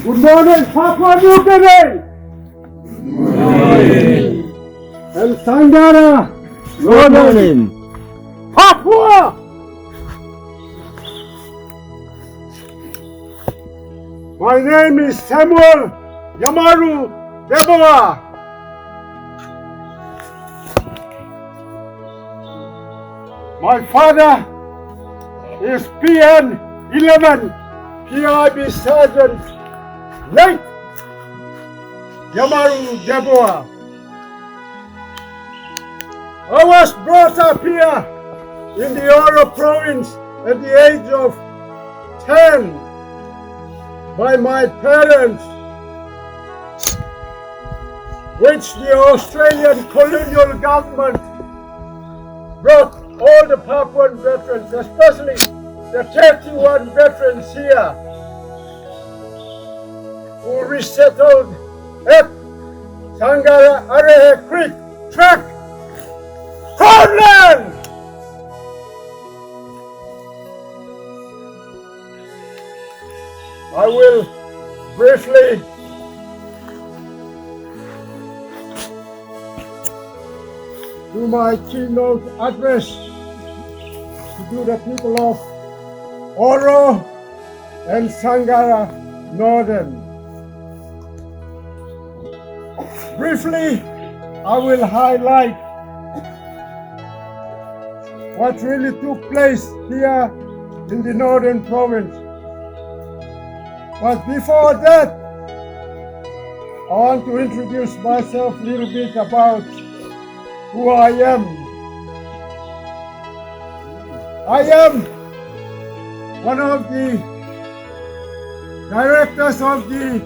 Good morning, Papua New Guinea! Good morning. And Sangara! Good morning. Papua! My name is Samuel Yamaru Deborah. My father is PN 11 PIB Sergeant late Yamaru Deborah. I was brought up here in the Oro province at the age of 10 by my parents, which the Australian colonial government brought all the Papuan veterans, especially the 31 veterans here, who resettled at Sangara Arehe Creek Track, Crownland! I will briefly do my keynote address to the people of Oro and Sangara Northern. Briefly, I will highlight what really took place here in the Northern Province. But before that, I want to introduce myself a little bit about who I am. I am one of the directors of the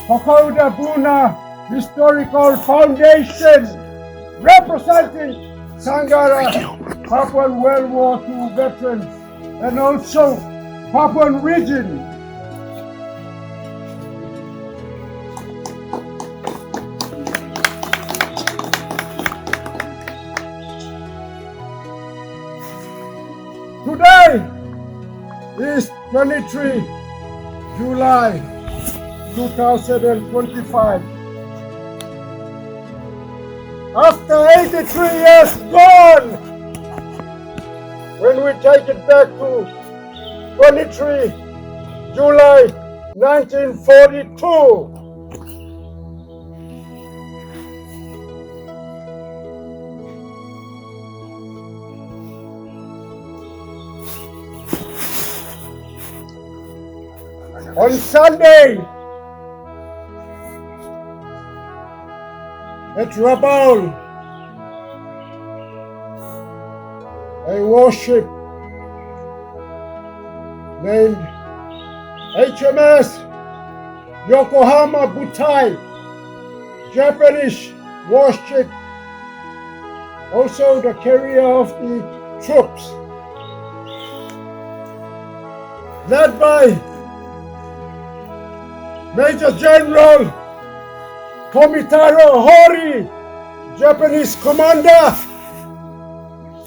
Popondetta Historical Foundation, representing Sangara Papuan World War II veterans and also Papuan region. Today is 23 July 2025. After 83 years gone, when we take it back to 23 July 1942. On Sunday, at Rabaul, a warship named HMS Yokohama Butai, Japanese warship, also the carrier of the troops, led by Major General Komitaro Hori, Japanese commander.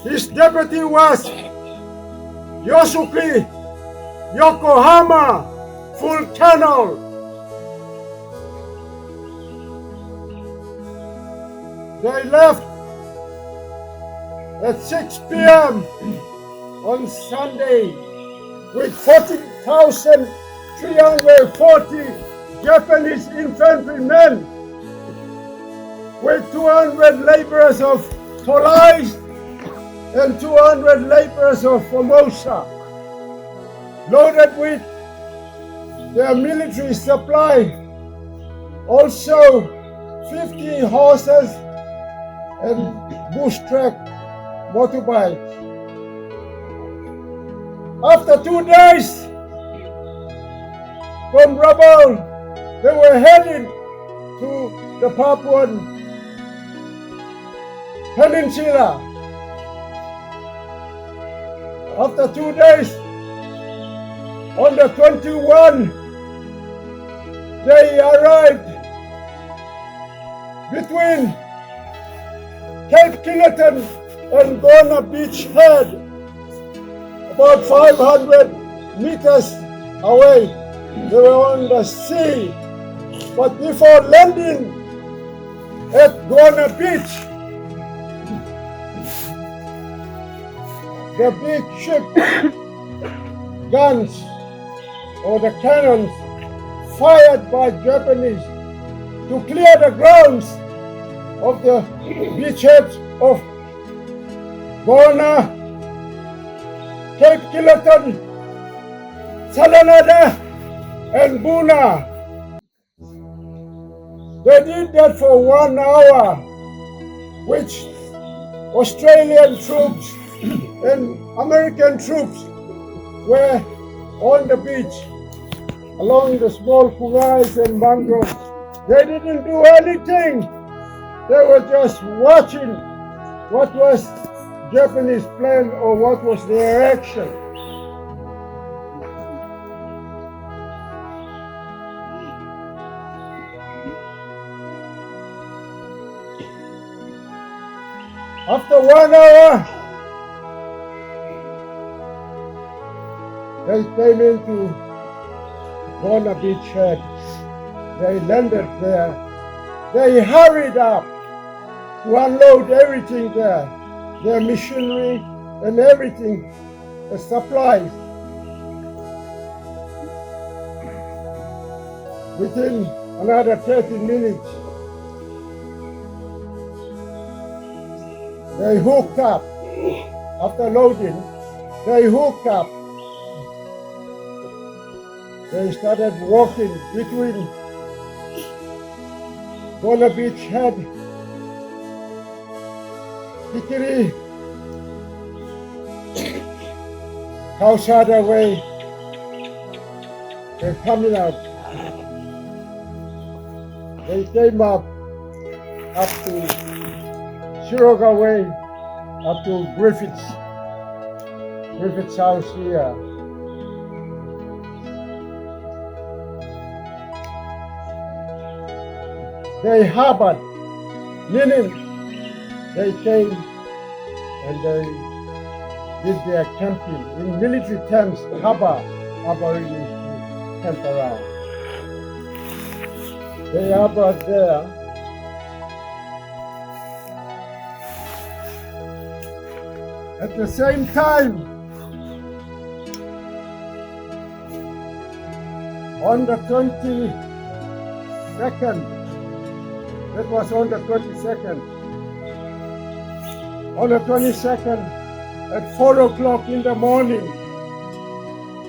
His deputy was Yosuke Yokohama, full tunnel. They left at 6 p.m. on Sunday with 40,340 Japanese infantrymen, with 200 laborers of Tolai and 200 laborers of Formosa, loaded with their military supply, also 50 horses and bush track motorbikes. After 2 days from Rabaul, they were heading to the Papuan Peninsula. After 2 days, on the 21, they arrived between Cape Kineton and Gona Beach Head, about 500 meters away. They were on the sea. But before landing at Guana Beach, the big ship guns or the cannons fired by Japanese to clear the grounds of the beachheads of Guana, Cape Kiloton, Salanada, and Buna. They did that for 1 hour, which Australian troops and American troops were on the beach along the small kurais and mangroves. They didn't do anything. They were just watching what was Japanese plan or what was their action. After 1 hour, they came into Guana Beachhead. They landed there. They hurried up to unload everything there, their machinery and everything, the supplies. Within another 30 minutes, they hooked up. After loading, they hooked up. They started walking between Guana Beachhead, Hickory, Kausada Way. They're coming up. They came up to Shiroga Way, up to Griffith's house here. They harbored, meaning they came and they did their camping. In military terms, harboring is to camp around. They harbored there. At the same time, on the 22nd, that was on the 22nd. On the 22nd, at 4 o'clock in the morning,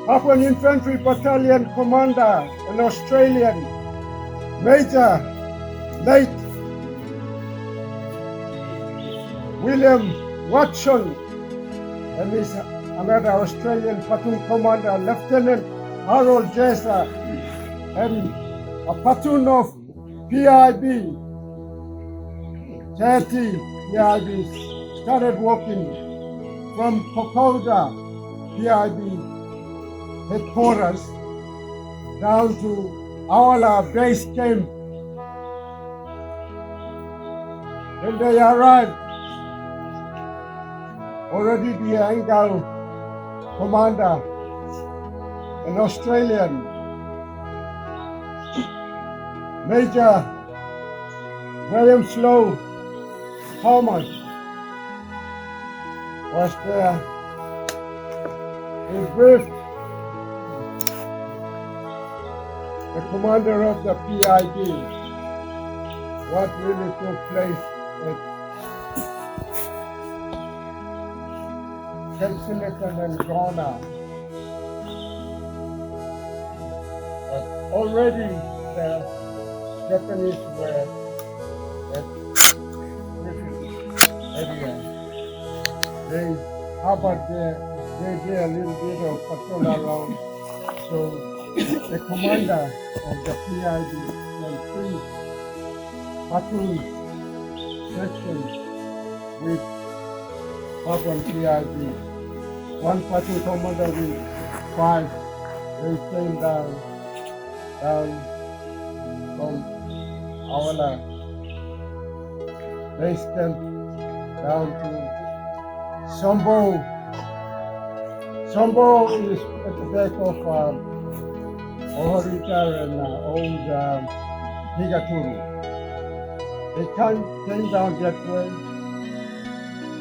Papuan Infantry Battalion Commander, an Australian, Major Late William Watson, and his another Australian platoon commander, Lieutenant Harold Jessa, and a platoon of PIB, 30 PIBs, started walking from Popondetta PIB headquarters down to Awala base camp. When they arrived, already the Angao commander, an Australian, Major William Slow Thomas, was there. He briefed the commander of the PIB what really took place at Kensington and Ghana. But already the Japanese were at area. They harbored there, they did a little bit of patrol around. So the commander of the PIB and 3 platoon sections with Papuan PIB. 1 platoon commander with 5. They came down from Awala base camp down to Sombo. Sombo is at the back of Ohorita and old Higaturu. They came down that way,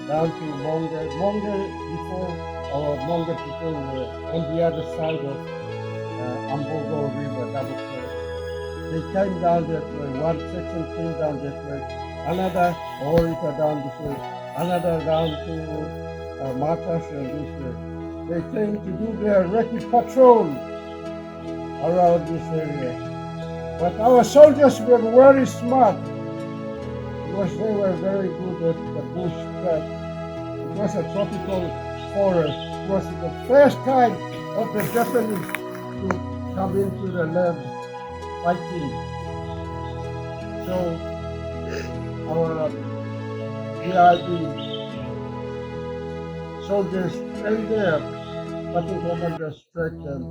down to Monga. Monga before our Monga people were on the other side of Ambogo River, double cross. They came down that way. One section came down that way. Another Ohorita down this way. Another down to Matas and this way. They came to do their recce patrol around this area. But our soldiers were very smart because they were very good at the bush trap. It was a tropical forest. It was the first time of the Japanese to come into the land fighting. So our PIB soldiers stayed there, but the commander struck them.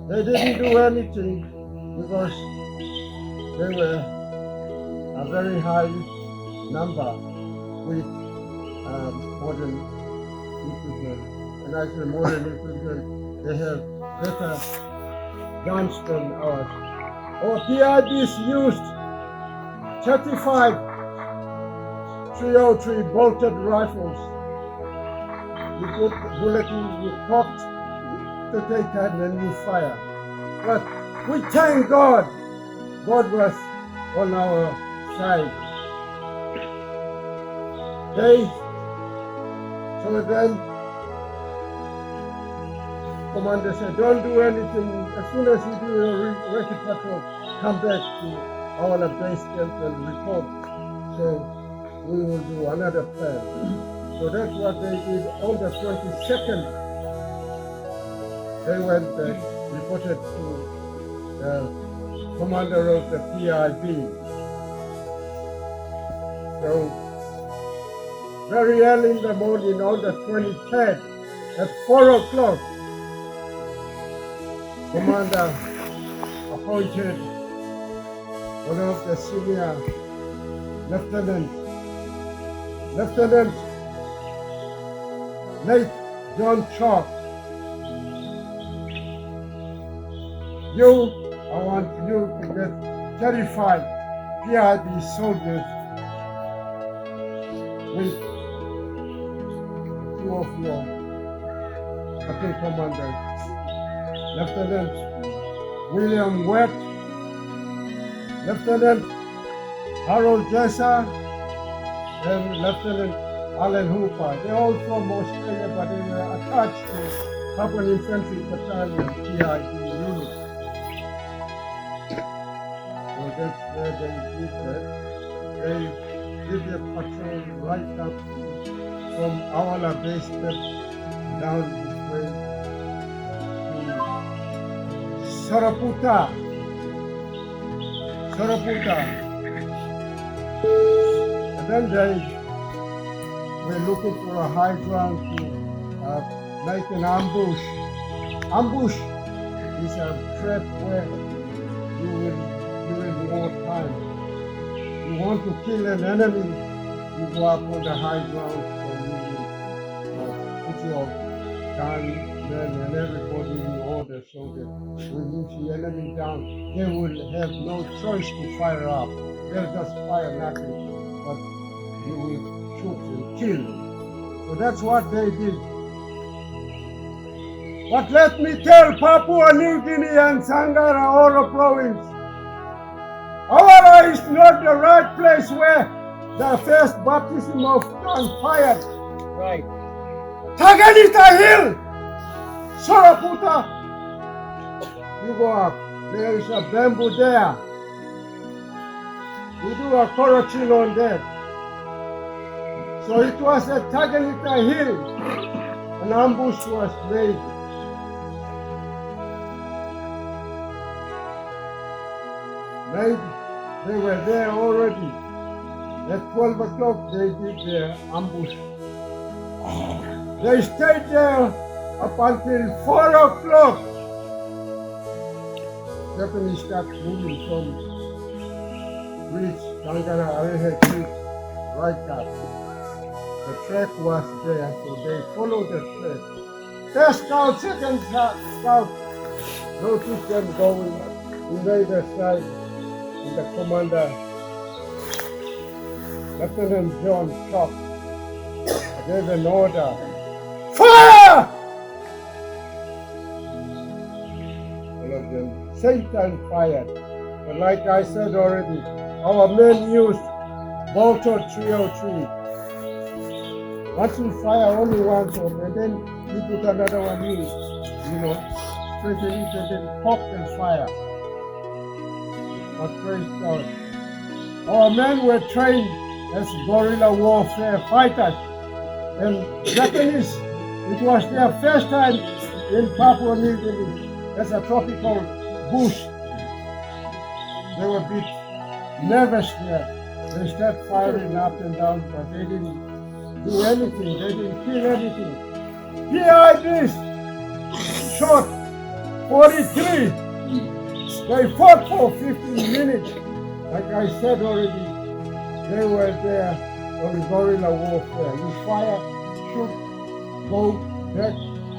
They didn't do anything because they were a very high number with modern equipment. And I say modern equipment, they have better guns than ours. Our PIBs used 35 303 bolted rifles. You put the bullet in, you cocked to take time and you fire. But we thank God. God was on our side. So then commander said, don't do anything. As soon as you do your recce patrol, come back to our base camp and report. So we will do another plan. So that's what they did on the 22nd. They went back, reported to the commander of the PIB. So very early in the morning on the 23rd at 4 o'clock, commander appointed one of the senior Lieutenant Late John Chalk. I want you to get 35 PIB soldiers with two of your acting commanders, Lieutenant William Webb, Lieutenant Harold Jessa, and Lieutenant Alan Hooper. They're all from Australia, but they were attached to Carbon Infantry Battalion, PIB unit. So that's where they did that. They did their patrol right up from Awala base down this way to Saraputa. And then they were looking for a high ground to make an ambush. Ambush is a trap where you will during wartime. You want to kill an enemy, you go up on the high ground, so you will put your gun, men, and everybody in order so that when you see enemy down, they will have no choice to fire up. They'll just fire nothing, but you will shoot and kill. So that's what they did. But let me tell Papua New Guinea and Sangara Oro province, Awara is not the right place where the first baptism of gun fired. Right. Taganita Hill, Saraputa, you go up. There is a bamboo there. We do a correction on that. So it was at Taganita Hill. An ambush was made. They were there already. At 12 o'clock they did their ambush. They stayed there up until 4 o'clock. Japanese started moving from bridge, Tangara Arehe Creek, right up. The track was there, so they followed the track. First scout, second scout, noticed them going invaders side, and the commander, Lieutenant John Shock, gave an order, fire! All of them, Satan fired. But like I said already, our men used Bolter 303. Once you fire only one shot, and then you put another one in, straighten it and then pop and fire. But praise God. Our men were trained as guerrilla warfare fighters. And Japanese, it was their first time in Papua New Guinea as a tropical bush. They were a bit nervous there. They started firing up and down, but they didn't do anything. They didn't kill anything. PIDs shot 43. They fought for 15 minutes. Like I said already, they were there on guerrilla warfare. You fire, shoot, go, back,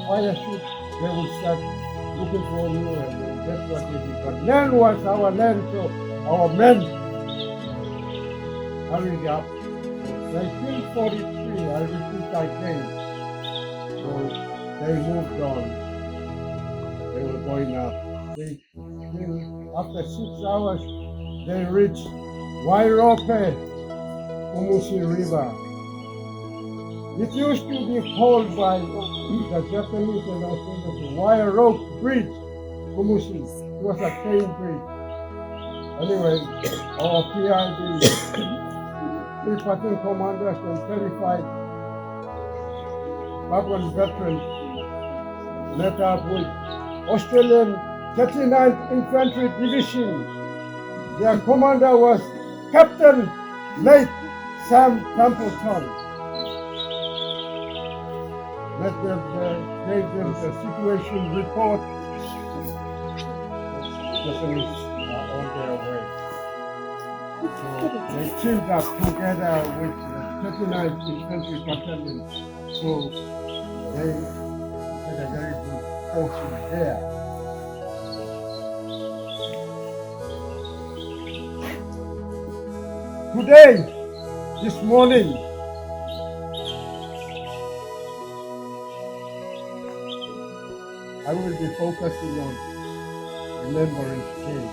fire, shoot. They will start looking for you, and that's what they did. But land was our land, so our men hurried up. They killed 43, I repeat again. So they moved on. They were going up. After 6 hours, they reached Wairope, Umusi River. It used to be called by the Japanese and Australians the Wairope Bridge, Umusi. It was a chain bridge. Anyway, our PID, 3 platoon commanders and 35 Papuan veterans met up with Australian 39th Infantry Division. Their commander was Captain Late Sam Templeton. Gave them the situation report. Japanese are on their way. So they teamed up together with the 39th Infantry Battalion. So they had a very good fortune there. Today, this morning, I will be focusing on Remembrance Day.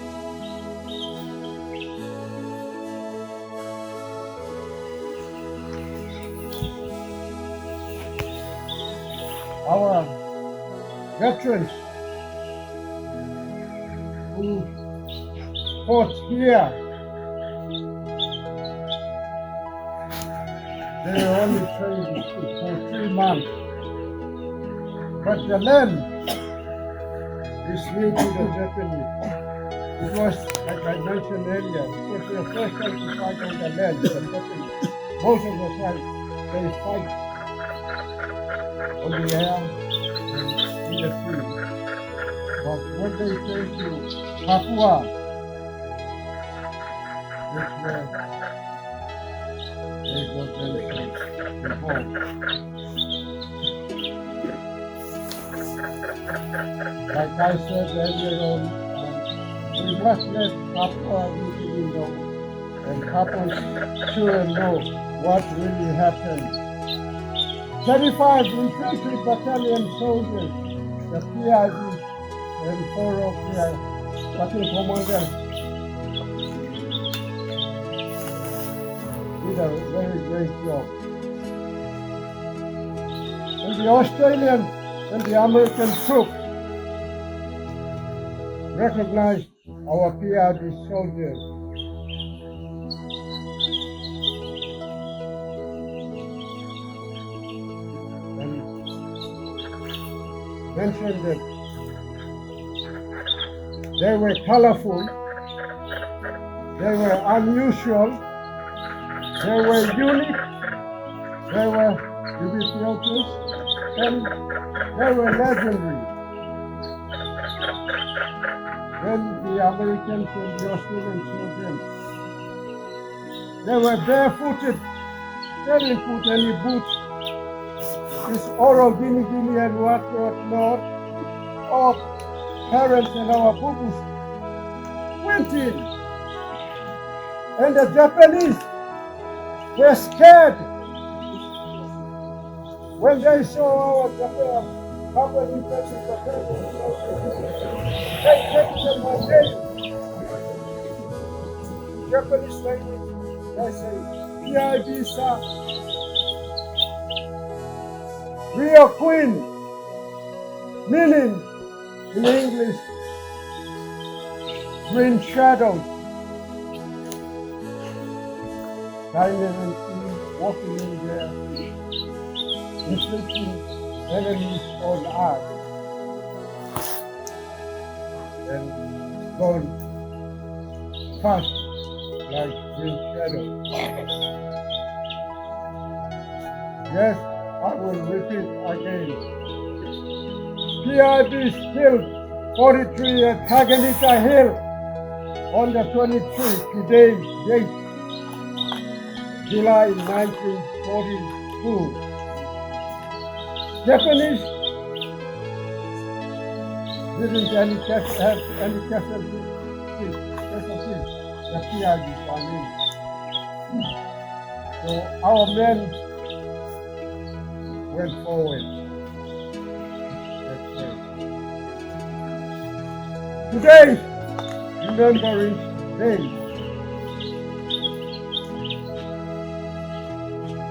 Our veterans who fought here, they were only trained for 3 months. But the land is new to the Japanese. It was, like I mentioned earlier, it was their first time to fight on the land, the Japanese. Most of the time, they fight on the air and in the sea. But when they came to Papua, that's where they got themselves involved. Like I said earlier on, we must let Papua New Guinea know, and Papuans children know what really happened. 35 Infantry Battalion soldiers, the PIDs, and 4 of their platoon commanders did a very great job. And the Australians and the American troops recognized our PID soldiers. And mentioned that they were colorful, they were unusual, they were unique, they were ubiquitous, and they were legendary. When the Americans and the Australians saw them, they were barefooted, they didn't put any boots. This Oro Guinea and what not, or parents and our boo-boos went in. And the Japanese were scared when they saw our Japan company taking the table. They kept them away. Japanese language, they say, "Pia-bisa," real queen, meaning in English, green shadows. Silently walking in there, inflicting enemies on us, and gone fast like green shadows. Yes, I will repeat again. PIB killed 43 at Taganita Hill on the 23rd, today's date, July 1942. Japanese didn't have any casualties. The PIB family. So our men went forward. Today, remembering day.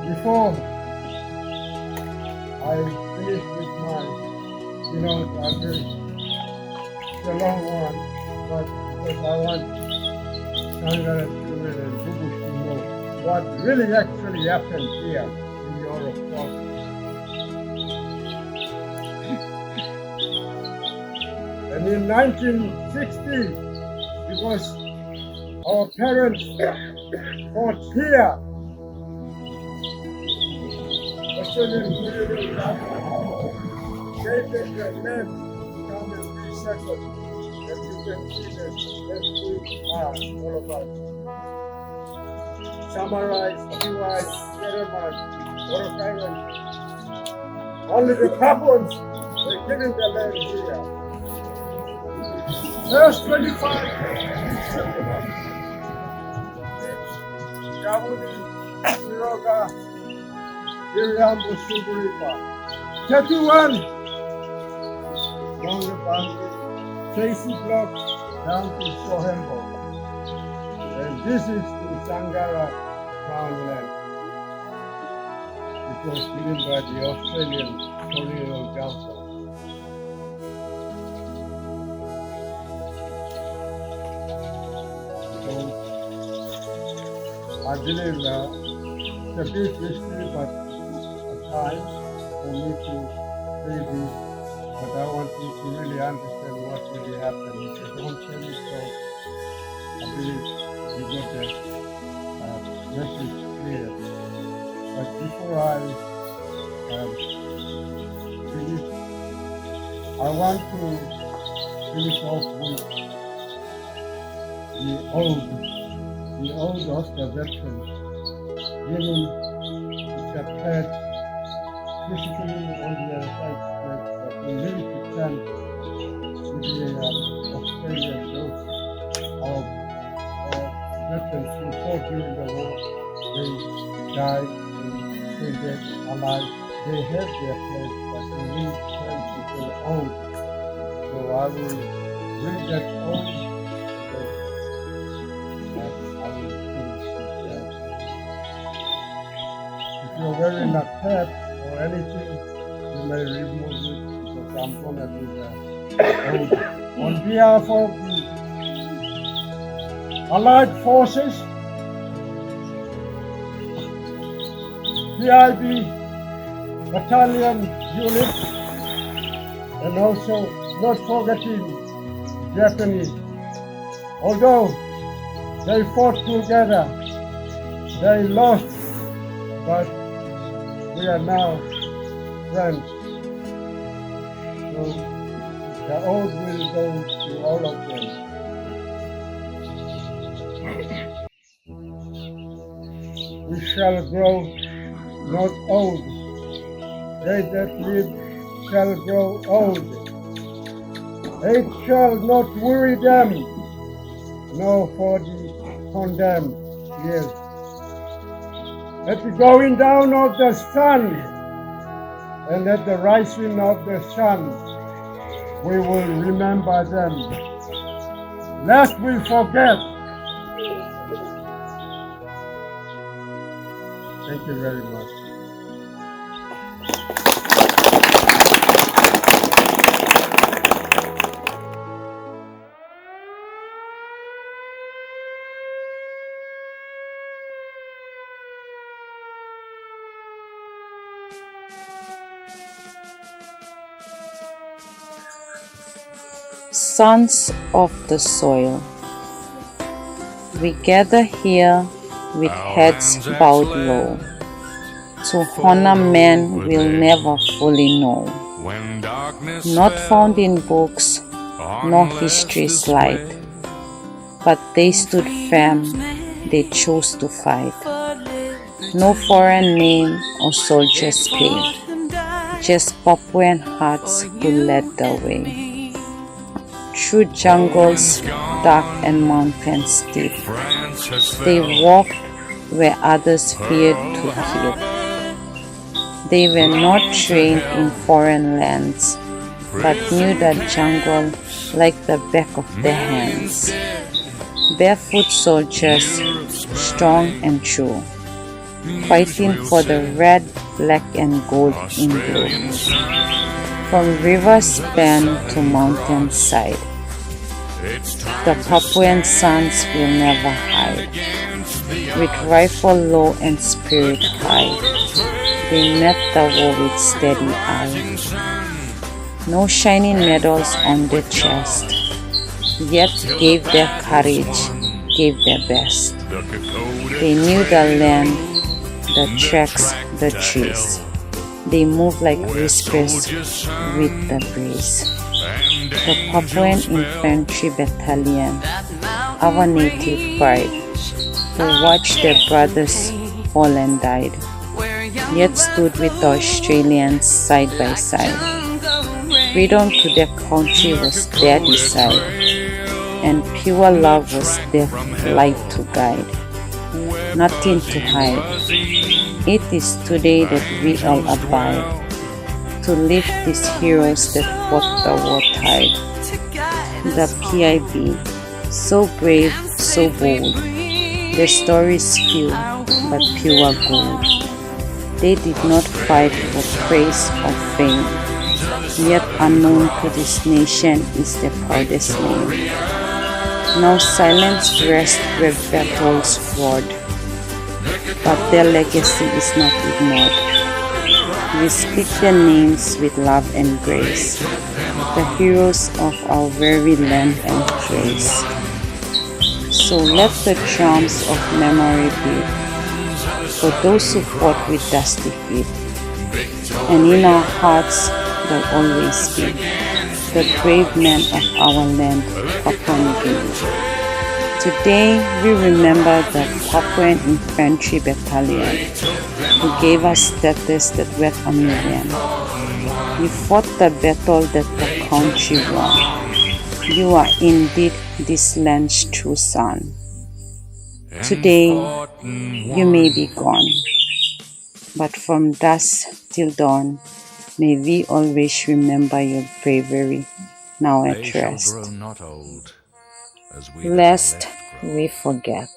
Before I finish with my, address, it's a long one, but because I want Sangha children and Buddhists to know what really actually happened here in Europe. And in 1960, because our parents fought here, Australian gave them the land to come and resettle. As you can see, that's who we are, all of us. Summarize, Levi, Jeremiah, Orokai, only the Papuans were given the land here. Verse 25. Yahudi, Siroga, Iriambu, Suburipa. 31. Long the boundary, Casey Block down to Sohembo. And this is the Sangara Crown land. It was given by the Australian colonial government. I believe it's a big history, but a time for me to say this. But I want you to really understand what really happened. If you don't tell me so, I believe you got the message clear. But before I finish, I want to finish off with the old Oscar veterans, giving the pledge physically on the other side, that we really to stand with the Australian those our veterans who fought during the war. They died, they dead, alive. They have their pledge, but we need them to feel old. So I will read that old. If you're wearing a cap or anything, you may remove it because I'm going to do that. On behalf of the Allied Forces, PIB Battalion Unit, and also not forgetting Japanese. Although they fought together, they lost, but we are now friends. So the oath will go to all of them. We shall grow not old. They that live shall grow old. Hate shall not worry them, nor for the condemned. Yes. At the going down of the sun and at the rising of the sun, we will remember them. Lest we forget. Thank you very much. Sons of the soil, we gather here with heads bowed low to honor men we'll never fully know, not found in books nor history's light, but they stood firm, they chose to fight. No foreign name or soldier's pay, just Papuan hearts who led the way. Through jungles dark and mountains steep, they walked where others feared to heed. They were not trained in foreign lands, but knew the jungle like the back of their hands. Barefoot soldiers, strong and true, fighting for the red, black and gold in blue. From river span to mountain side, the Papuan sons will never hide. With rifle low and spirit high, they met the war with steady eye. No shining medals on their chest, yet gave their courage, gave their best. They knew the land, the tracks, the trees. They moved like whispers with the breeze. The Papuan Infantry Battalion, our native pride, who watched their brothers fall and died, yet stood with the Australians side by side. Freedom to their country was their desire, and pure love was their light to guide. Nothing to hide. It is today that we all abide, to lift these heroes that fought the war tide. The PIB, so brave, so bold, their stories few, but pure gold. They did not fight for praise or fame, yet unknown to this nation is their proudest name. Now silence rests where battles roared, but their legacy is not ignored. We speak their names with love and grace, the heroes of our very land and place. So let the drums of memory beat for those who fought with dusty feet, and in our hearts they'll always be the brave men of our land, Papua New Guinea. Today we remember the Papuan Infantry Battalion, who gave us status that worth a million. You fought the battle that the country won. You are indeed this land's true son. Today you may be gone, but from dusk till dawn, may we always remember your bravery now at rest, lest we forget.